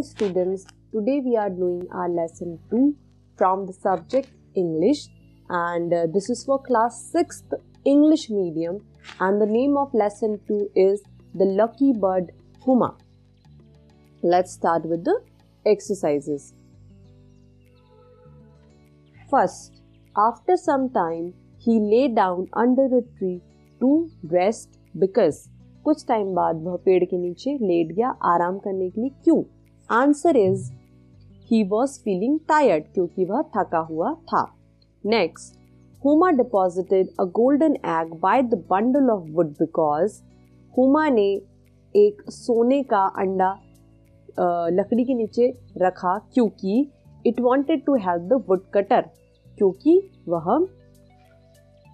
morning students, today we are doing our lesson 2 from the subject English and this is for class 6th English medium and the name of lesson 2 is The Lucky Bird Huma. Let's start with the exercises. First, after some time, he lay down under a tree to rest because कुछ time बाद वह पेड़ के नीचे late गया आराम करने के लिए. क्यों? Answer is he was feeling tired, क्योंकि वह थका हुआ था. Next, Huma deposited a golden egg by the bundle of would because Huma ने एक सोने का अंडा लकड़ी के नीचे रखा क्योंकि it wanted to help the would cutter, क्योंकि वह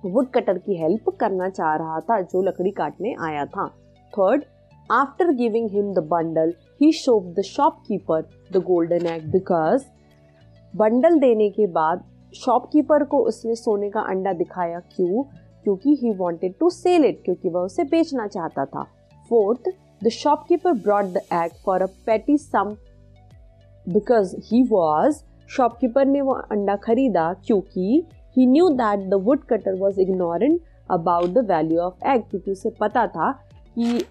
वुड कटर की हेल्प करना चाह रहा था जो लकड़ी काटने आया था. Third, after giving him the bundle he shoved the shopkeeper the golden egg because bundle देने के बाद शॉपकीपर को उसने सोने का अंडा दिखाया. क्यों? क्योंकि he wanted to sell it, क्योंकि वह उसे बेचना चाहता था. Fourth, the shopkeeper brought the egg for a petty sum because he was shopkeeper ने वो अंडा खरीदा क्योंकि he knew that the woodcutter was ignorant about the value of egg, क्योंकि उसे पता था कि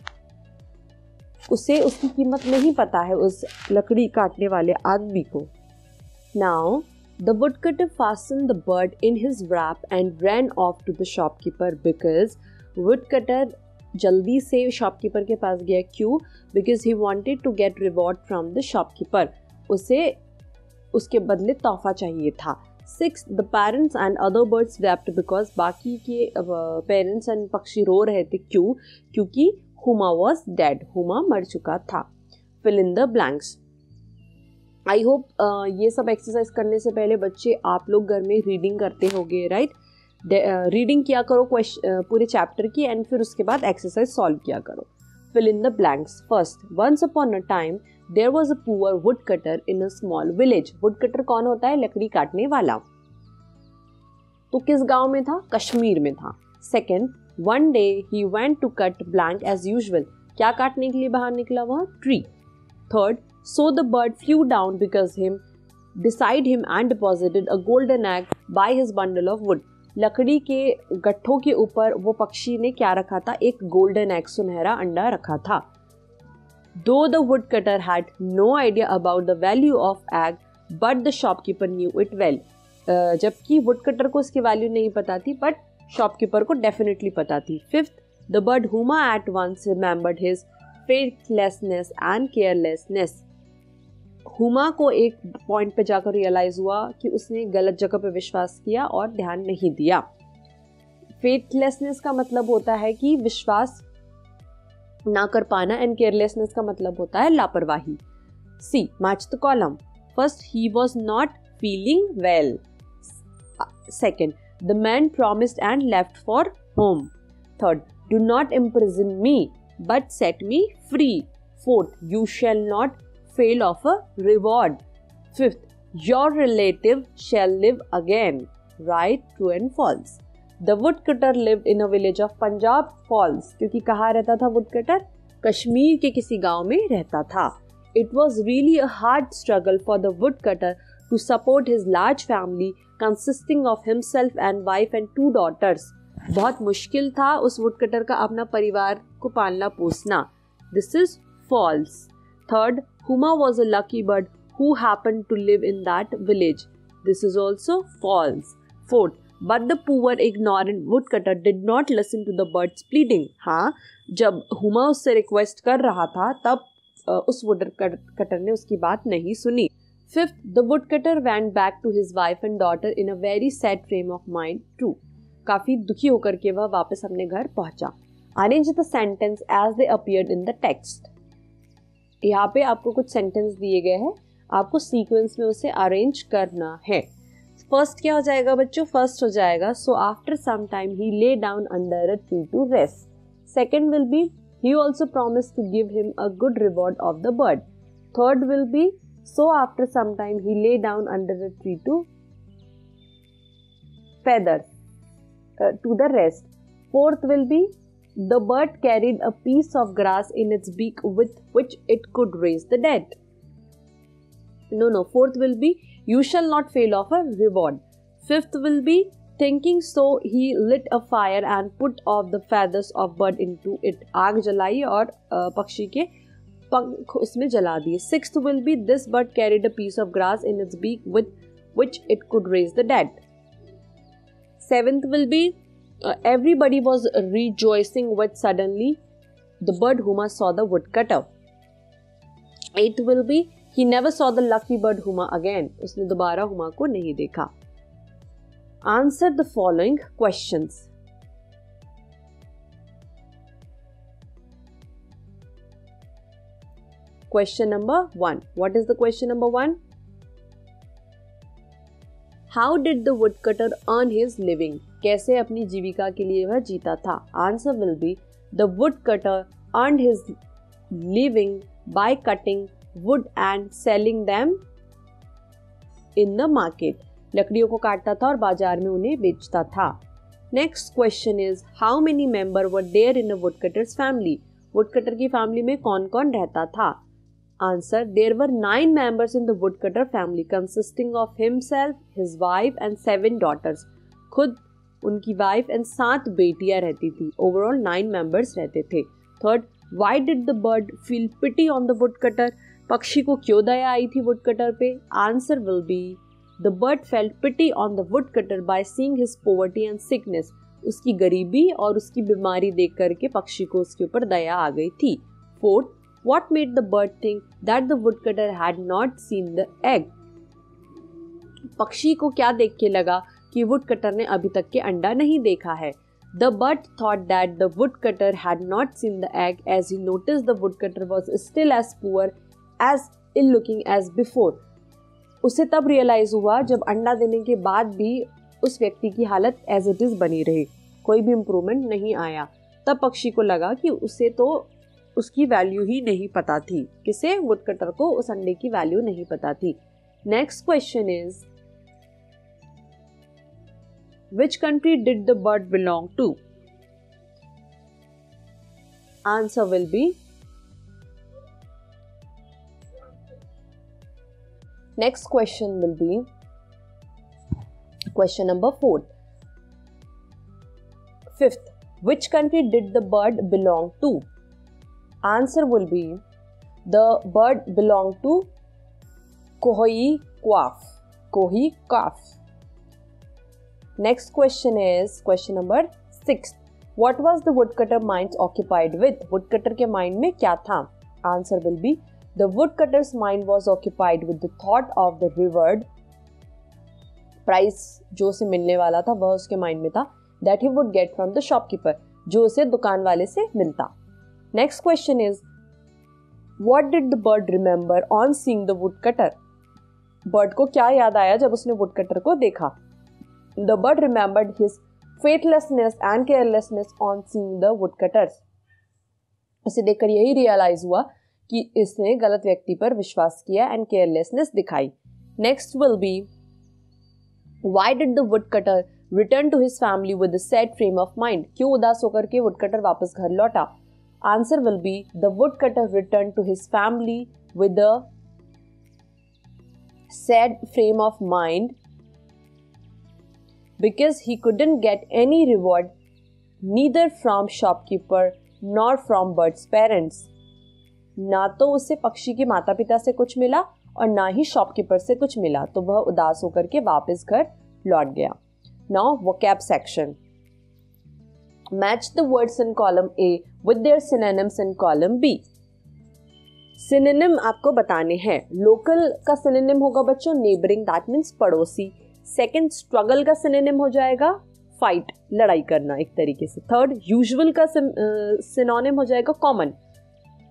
उसे उसकी कीमत नहीं पता है उस लकड़ी काटने वाले आदमी को. Now the woodcutter fastened the bird in his wrap and ran off to the shopkeeper because woodcutter जल्दी से शॉपकीपर के पास गया. क्यों? Because he wanted to get reward from the shopkeeper, उसे उसके बदले तोहफा चाहिए था. Sixth, the parents and other birds wept because बाकी के पेरेंट्स एंड पक्षी रो रहे थे. क्यों? क्योंकि हुमा was dead, हुमा मर चुका था. Fill in the blanks. I hope ये सब एक्सरसाइज करने से पहले बच्चे आप लोग घर में रीडिंग करते होंगे, राइट? रीडिंग किया करो पूरे चैप्टर की एंड फिर उसके बाद एक्सरसाइज सॉल्व किया करो. Fill in the blanks. First, once upon a time, there was a poor woodcutter in a small village. Woodcutter कौन होता है? लकड़ी काटने वाला. तो किस गांव में था? कश्मीर में था. Second, one day he went to cut blank as usual. क्या काटने के लिए बाहर निकला वह? Tree. Third, so the bird flew down beside him and deposited a golden egg by his bundle of wood. लकड़ी के गट्ठों के ऊपर वो पक्षी ने क्या रखा था? एक गोल्डन एग, सुनहरा अंडा रखा था. Though the woodcutter had no idea about the value of egg, but the shopkeeper knew it well. जबकि woodcutter को इसकी वैल्यू नहीं पता थी, but shopkeeper को definitely पता थी. Fifth, the bird Huma at once remembered his faithlessness and carelessness. Huma को एक पॉइंट पे जाकर रियलाइज हुआ कि उसने गलत जगह पे विश्वास किया और ध्यान नहीं दिया. फेथलेसनेस का मतलब होता है कि विश्वास ना कर पाना एंड केयरलेसनेस का मतलब होता है लापरवाही. C, match the column. First, he was not feeling well. Second, the man promised and left for home. Third, do not imprison me but set me free. Fourth, you shall not fail of a reward. Fifth, your relative shall live again. Right, true and false. The woodcutter lived in a village of Punjab Falls. क्योंकि कहाँ रहता था woodcutter? Kashmir के किसी गांव में रहता था. It was really a hard struggle for the woodcutter to support his large family consisting of himself and wife and 2 daughters. बहुत मुश्किल था उस woodcutter का अपना परिवार को पालना पोसना. This is false. Third, Huma was a lucky bird who happened to live in that village. This is also false. Fourth, but the poor ignorant woodcutter did not listen to the bird's pleading. हाँ, जब हुमा उससे request कर रहा था तब उस woodcutter ने उसकी बात नहीं सुनी. Fifth, the woodcutter went back to his wife and daughter in a very sad frame of mind too. काफी दुखी होकर के वह वापस अपने घर पहुंचा. Arrange the sentence as they appeared in the text. यहाँ पे आपको कुछ सेंटेंस दिए गए हैं, आपको सीक्वेंस में उसे अरेंज करना है. फर्स्ट क्या हो जाएगा बच्चों? फर्स्ट हो जाएगा सो after some time he lay down under a tree to rest. Second will be he also promise to give him a good reward of the bird. Third will be so after some time he lay down under a tree to feather to the rest. Fourth will be the bird carried a piece of grass in its beak with which it could raise the dead. Fourth will be you shall not fail of a reward. Fifth will be thinking so he lit a fire and put off the feathers of bird into it. आग जलाई और पक्षी के पंख उसमें जला दिए. Sixth will be this bird carried a piece of grass in its beak with which it could raise the dead. Seventh will be everybody was rejoicing when suddenly the bird Huma saw the woodcutter. Eighth will be he never saw the lucky bird Huma again. उसने दोबारा हुमा को नहीं देखा. Answer the following questions. Question number 1. What is the question number 1? How did the woodcutter earn his living? कैसे अपनी जीविका के लिए वह जीता था? Answer will be the woodcutter earned his living by cutting wood and selling them in the market. लकड़ियों को काटता था और बाजार में उन्हें बेचता था. Next question is how many member were there in a woodcutter's family? Woodcutter की फैमिली में कौन कौन रहता था? Answer there were 9 members in the woodcutter family consisting of himself, his wife and 7 daughters. खुद उनकी वाइफ एंड 7 बेटियां रहती थी. ओवरऑल 9 मेंबर्स रहते थे. Third, why did the bird feel pity on the woodcutter? पक्षी को क्यों दया आई थी वुडकटर पे? Answer will be The bird felt pity on the woodcutter by seeing his poverty and sickness. उसकी गरीबी और उसकी बीमारी देख करके पक्षी को उसके ऊपर दया आ गई थी. Fourth, what made the bird think that the woodcutter had not seen the egg? पक्षी को क्या देख के लगा कि वुडकटर ने अभी तक के अंडा नहीं देखा है? The bird thought that the woodcutter had not seen the egg as he noticed the woodcutter was still as poor as ill looking as before. उसे तब रियलाइज हुआ जब अंडा देने के बाद भी उस व्यक्ति की हालत एज इट इज बनी रही, कोई भी इम्प्रूवमेंट नहीं आया. तब पक्षी को लगा कि उसे तो उसकी वैल्यू ही नहीं पता थी. किसे? वुडकटर को उस अंडे की वैल्यू नहीं पता थी. Next question is which country did the bird belong to? Answer will be next question will be question number 4. Fifth, which country did the bird belong to? Answer will be the bird belonged to Kohi-Quaf. Kohi-Quaf. Next question is question number 6. What was the woodcutter mind occupied with? woodcutter के mind में क्या था? Answer will be the woodcutter's mind was occupied with the thought of the reward price जो उसे मिलने वाला था वह उसके माइंड में था. that he would get from the shopkeeper जो उसे दुकान वाले से मिलता. Next question is what did the bird remember on seeing the woodcutter? Bird को क्या याद आया जब उसने वुडकटर को देखा? The bird remembered his faithlessness and carelessness on seeing the woodcutters. उसे देखकर यही रियलाइज हुआ कि इसने गलत व्यक्ति पर विश्वास किया एंड केयरलेसनेस दिखाई. Next will be why did the woodcutter return to his family with a sad frame of mind? क्यों उदास होकर के वुडकटर वापस घर लौटा? Answer will be the woodcutter return to his family with a sad frame of mind because he couldn't get any reward neither from shopkeeper nor from bird's parents. ना तो उसे पक्षी के माता पिता से कुछ मिला और ना ही शॉपकीपर से कुछ मिला, तो वह उदास होकर के वापस घर लौट गया. Now vocab section. Match the words in column A with their synonyms in column B. Synonym आपको बताने हैं. लोकल का सिनोनिम होगा बच्चों नेबरिंग, दैट मीन्स पड़ोसी. सेकंड, स्ट्रगल का सिनोनिम हो जाएगा फाइट, लड़ाई करना एक तरीके से. थर्ड, यूजुअल का सिनोनिम हो जाएगा कॉमन.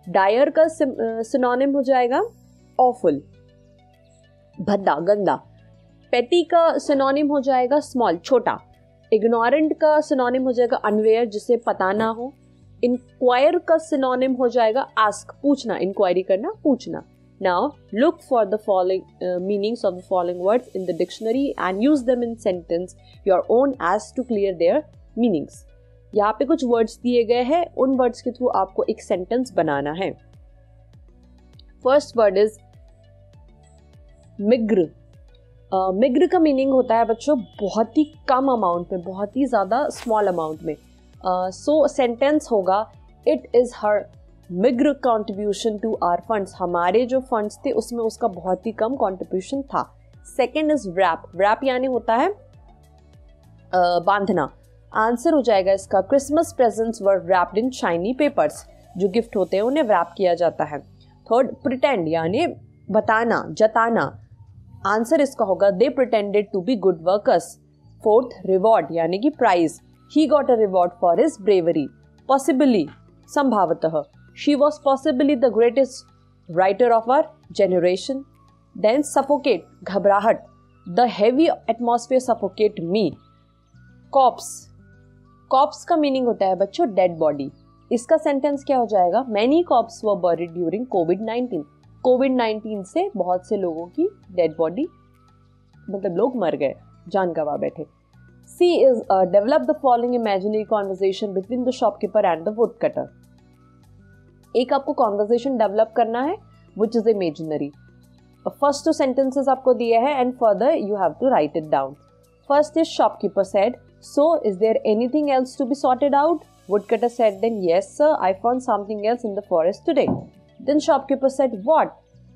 डायर का सिनोनिम हो जाएगा ऑफुल, भद्दा, गंदा. पेटी का सिनोनिम हो जाएगा स्मॉल, छोटा. इग्नोरेंट का सिनोनिम हो जाएगा अनवेयर, जिसे पता ना हो. इंक्वायर का सिनोनिम हो जाएगा आस्क, पूछना, इंक्वायरी करना, पूछना. Now look for the following meanings of the following words in the dictionary and use them in sentence your own as to clear their meanings. यहाँ पे कुछ वर्ड्स दिए गए हैं, उन वर्ड्स के थ्रू आपको एक सेंटेंस बनाना है. First word is meagre. Meagre का मीनिंग होता है बच्चों बहुत ही कम अमाउंट में, बहुत ही ज़्यादा स्मॉल अमाउंट में। सो सेंटेंस होगा it is her meagre contribution to our funds, हमारे जो फंड्स थे उसमें उसका बहुत ही कम कॉन्ट्रीब्यूशन था। Second is wrap. रैप यानी होता है बांधना। आंसर हो जाएगा इसका Christmas presents were wrapped in shiny papers, जो गिफ्ट होते हैं उन्हें रैप किया जाता है। थर्ड प्रिटेंड यानी बताना, जताना। आंसर इसका होगा they pretended to be good workers. Fourth reward यानी कि prize, he got a reward for his bravery. Possibly संभावतः, she was possibly the greatest writer of our generation. Then suffocate घबराहट, the heavy atmosphere suffocate me. Copse, copse का meaning होता है बच्चों dead body. इसका sentence क्या हो जाएगा, मैनी कॉप्स वर बरीड ड्यूरिंग कोविड-19। कोविड-19 से बहुत से लोगों की डेड बॉडी, मतलब लोग मर गए, जान गंवा बैठे। C is develop the following imaginary conversation between the shopkeeper and the would cutter. एक आपको कॉन्वर्सेशन डेवलप करना है which is imaginary. First 2 sentences आपको दिए हैं and further you have to write it down. First is shopkeeper said, so is there anything else to be sorted out? Woodcutter said, then yes sir, I found something else in the forest today. Then shopkeeper said, what?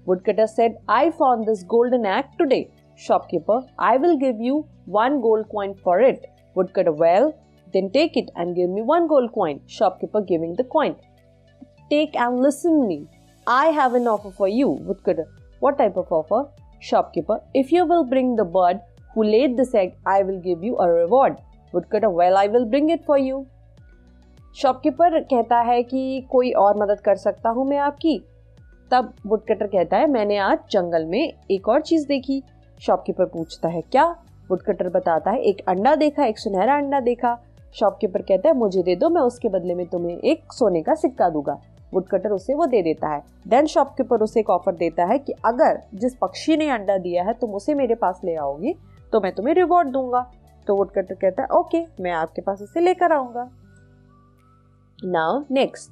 Woodcutter said, I found this golden egg today. Shopkeeper, I will give you 1 gold coin for it. Woodcutter, well then take it and give me 1 gold coin. Shopkeeper giving the coin. Take and listen me, I have an offer for you. Woodcutter, what type of offer? Shopkeeper, if you will bring the bird who laid this egg, I will give you a reward. Woodcutter, well I will bring it for you. Shopkeeper कहता है कि कोई और मदद कर सकता हूँ मैं आपकी। तब वुडकटर कहता है मैंने आज जंगल में एक और चीज देखी। शॉपकीपर पूछता है क्या? वुडकटर बताता है एक अंडा देखा, एक सुनहरा अंडा देखा। शॉपकीपर कहता है मुझे दे दो, मैं उसके बदले में तुम्हें एक सोने का सिक्का दूंगा। वुडकटर उसे वो दे देता है। देन शॉपकीपर उसे एक ऑफर देता है कि अगर जिस पक्षी ने अंडा दिया है तुम उसे मेरे पास ले आओगी तो मैं तुम्हें रिवॉर्ड दूंगा। तो वुडकटर कहता है ओके, मैं आपके पास उसे लेकर आऊंगा। Now next,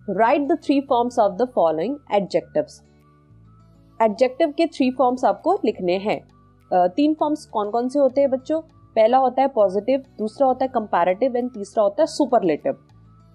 right the 3 forms of the following adjectives. Adjective के 3 फॉर्म्स आपको लिखने हैं। 3 फॉर्म्स कौन कौन से होते हैं बच्चों? पहला होता है पॉजिटिव, दूसरा होता है कंपैरेटिव एंड तीसरा होता है सुपरलेटिव।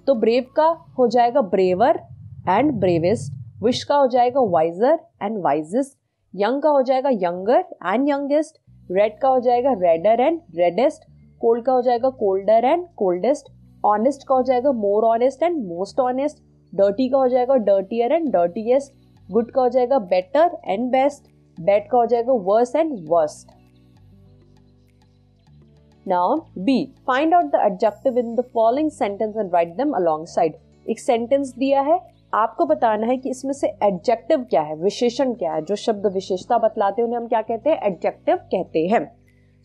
तो ब्रेव का हो जाएगा ब्रेवर एंड ब्रेवेस्ट, विश का हो जाएगा वाइजर एंड वाइजेस्ट, यंग का हो जाएगा यंगर एंड यंगेस्ट, रेड का हो जाएगा रेडर एंड रेडेस्ट, कोल्ड का हो जाएगा कोल्डर एंड कोल्डेस्ट, ऑनेस्ट का हो जाएगा more honest and most honest, dirty का हो जाएगा डर्टियर एंड डर्टीएस्ट, गुड का हो जाएगा बेटर एंड बेस्ट, बैड का हो जाएगा worse and worst. Now B, find out the adjective in the following sentence and write them alongside. एक सेंटेंस दिया है, आपको बताना है कि इसमें से एडजेक्टिव क्या है, विशेषण क्या है। जो शब्द विशेषता बतलाते हैं उन्हें हम क्या कहते हैं? एडजेक्टिव कहते हैं।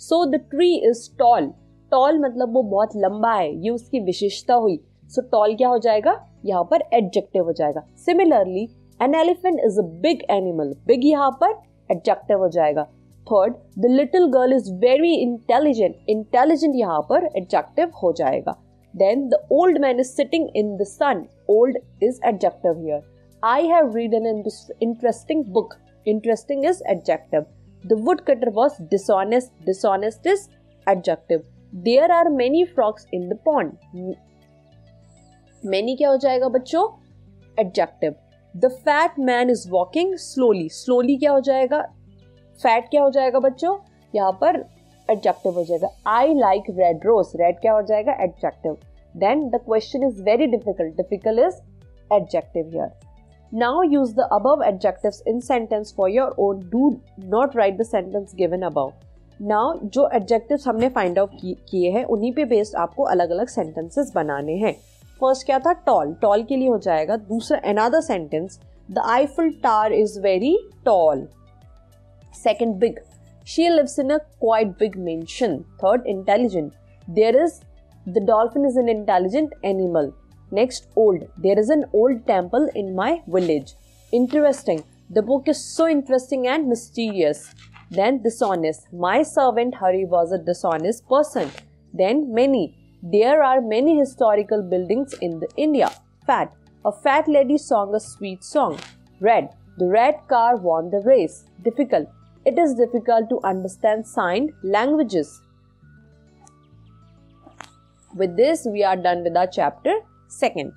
So the tree is tall. Tall मतलब वो बहुत लंबा है, ये उसकी विशेषता हुई। सो टॉल क्या हो जाएगा? यहाँ पर एडजेक्टिव हो जाएगा। Similarly an elephant is a big animal. Big यहाँ पर एडजेक्टिव हो जाएगा। Third, the little girl is very intelligent. Intelligent यहाँ पर एडजेक्टिव हो जाएगा। Then the old man is sitting in the sun. Old is adjective here. I have read an interesting book. Interesting is adjective. The woodcutter was dishonest. Dishonest is adjective. There are many frogs in the pond. Many क्या हो जाएगा बच्चों? Adjective. The fat man is walking slowly. Slowly क्या हो जाएगा? Fat क्या हो जाएगा बच्चों? यहाँ पर एडजेक्टिव हो जाएगा। I like red rose. Red क्या हो जाएगा? Adjective. Then the question is very difficult. Difficult is adjective here. Now use the above adjectives in sentence for your own. Do not write the sentence given above. Now जो adjectives हमने find out किए हैं उन्हीं पे based आपको अलग अलग sentences बनाने हैं। फर्स्ट क्या था? टॉल। टॉल के लिए हो जाएगा दूसरा another sentence, the Eiffel tower is very tall. Second, big, she lives in a quite big mansion. Third, intelligent, the dolphin is an intelligent animal. Next, old, there is an old temple in my village. Interesting, the book is so interesting and mysterious. Then dishonest, my servant Hari was a dishonest person. Then many, there are many historical buildings in India. Fat, a fat lady sang a sweet song. Red, The red car won the race. Difficult. It is difficult to understand signed languages. With this, we are done with our chapter 2.